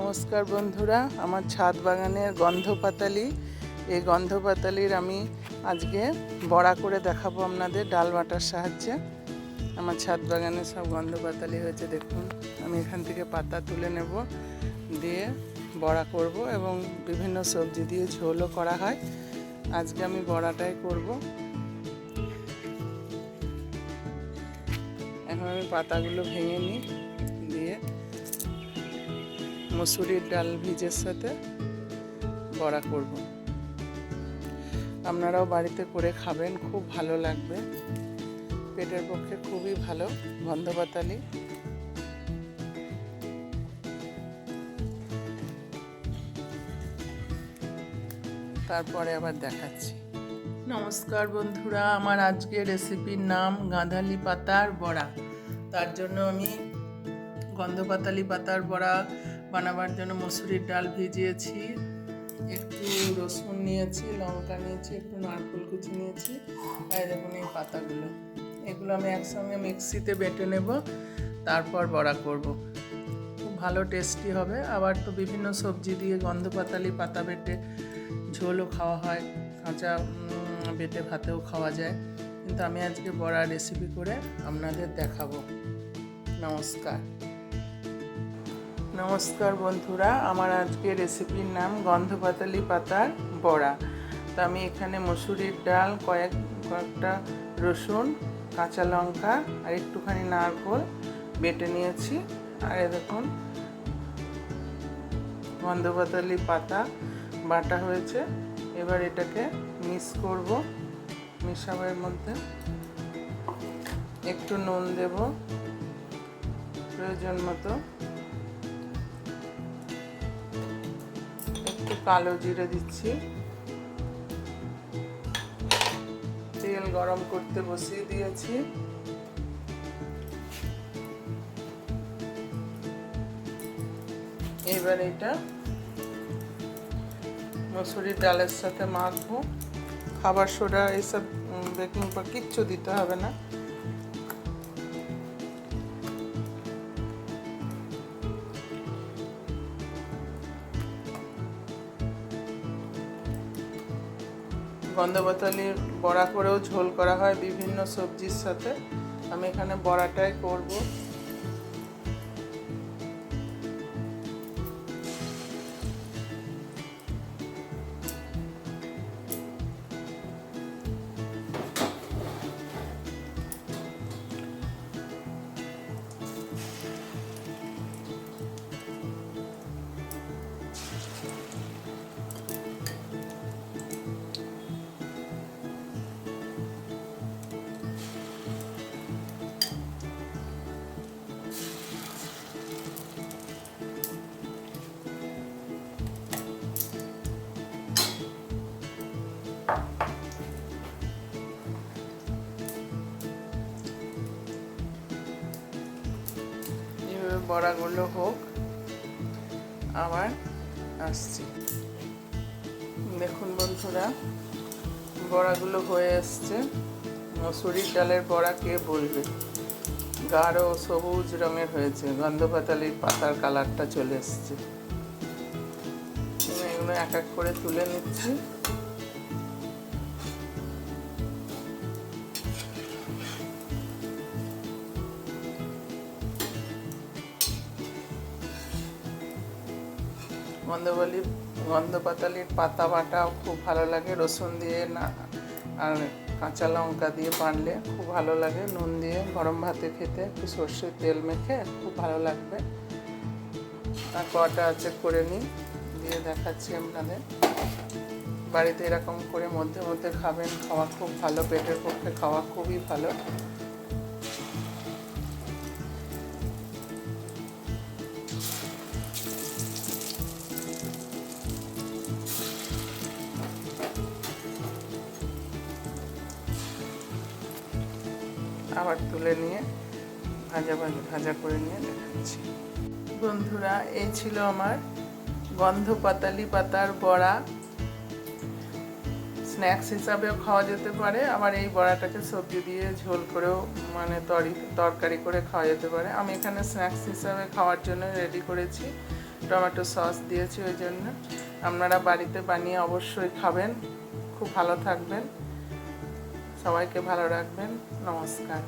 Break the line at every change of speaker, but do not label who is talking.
নমস্কার বন্ধুরা, আমার ছাদ বাগানের গন্ধপাতালি, এই গন্ধপাতালির আমি আজকে বড়া করে দেখাবো আপনাদের ডাল বাটার সাহায্যে। আমার ছাদ বাগানে সব গন্ধপাতালি হয়েছে, দেখুন। আমি এখান থেকে পাতা তুলে নেব, দিয়ে বড়া করব এবং বিভিন্ন সবজি দিয়ে ঝোলও করা হয়। আজকে আমি বড়াটাই করব। এখন আমি পাতাগুলো ভেঙে নিই, দিয়ে মসুরির ডাল ভিজের সাথে বড়া করব। আপনারাও বাড়িতে করে খাবেন, খুব ভালো লাগবে, পেটের পক্ষে খুবই ভালো গন্ধপাতালি। তারপরে আবার দেখাচ্ছি। নমস্কার বন্ধুরা, আমার আজকে রেসিপির নাম গাঁধালি পাতার বড়া। তার জন্য আমি গন্ধপাতালি পাতার বড়া বানাবার জন্য মসুরির ডাল ভিজিয়েছি, একটু রসুন নিয়েছি, লঙ্কা নিয়েছি, একটু নারকেল কুচি নিয়েছি, আর দেখুন এই পাতাগুলো, এগুলো আমি একসঙ্গে মিক্সিতে বেটে নেব, তারপর বড়া করব। খুব ভালো টেস্টি হবে। আবার তো বিভিন্ন সবজি দিয়ে গন্ধপাতালি পাতা বেটে ঝোলও খাওয়া হয়, কাঁচা বেটে ভাতেও খাওয়া যায়, কিন্তু আমি আজকে বড়া রেসিপি করে আপনাদের দেখাবো। নমস্কার নমস্কার বন্ধুরা, আমার আজকে রেসিপির নাম গন্ধপাতালি পাতার বড়া। তো আমি এখানে মসুরির ডাল, কয়েকটা রসুন, কাঁচা লঙ্কা আর একটুখানি নারকেল বেটে নিয়েছি। আর দেখুন গন্ধপাতালি পাতা বাটা হয়েছে। এবার এটাকে মিক্স করব, মিশাবের মধ্যে একটু নুন দেব প্রয়োজন মতো, একটু কালো জিরে দিচ্ছি, তেল গরম করতে বসিয়ে দিয়েছি। এবার এটা মসুরির ডালের সাথে মাখবো। খাবার সোডা এইসব বেকিং পাউডার কিচ্ছু দিতে হবে না। গন্ধপাতালির বড়া করেও ঝোল করা হয় বিভিন্ন সবজির সাথে, আমি এখানে বড়াটাই করব। বড়াগুলো হোক, আবার আসছি। দেখুন বন্ধুরা, বড়াগুলো হয়ে এসছে। মসুরির ডালের বড়া কে বলবে, গাঢ় সবুজ রঙের হয়েছে, গন্ধপাতালির পাতার কালারটা চলে এসছে। এগুলো এক এক করে তুলে নিচ্ছি। গন্ধপাতালির পাতা বাটাও খুব ভালো লাগে, রসুন দিয়ে না আর কাঁচা লঙ্কা দিয়ে বানলে খুব ভালো লাগে, নুন দিয়ে গরম ভাতে খেতে একটু সর্ষের তেল মেখে খুব ভালো লাগবে। আর কটা আছে করে নিই, দিয়ে দেখাচ্ছি আপনাদের। বাড়িতে এরকম করে মধ্যে মধ্যে খাবেন, খাওয়া খুব ভালো, পেটের পক্ষে খাওয়া খুবই ভালো। আবার তুলে নিয়ে ভাজা করে নিয়ে দেখাচ্ছি। বন্ধুরা, এই ছিল আমার গন্ধপাতালি পাতার বড়া। স্ন্যাক্স হিসাবেও খাওয়া যেতে পারে, আবার এই বড়াটাকে সবজি দিয়ে ঝোল করেও মানে তরকারি করে খাওয়া যেতে পারে। আমি এখানে স্ন্যাক্স হিসাবে খাওয়ার জন্য রেডি করেছি। টমেটো সস দিয়েছি ওই জন্য। আপনারা বাড়িতে বানিয়ে অবশ্যই খাবেন, খুব ভালো থাকবেন, সবাইকে ভালো রাখবেন। নমস্কার।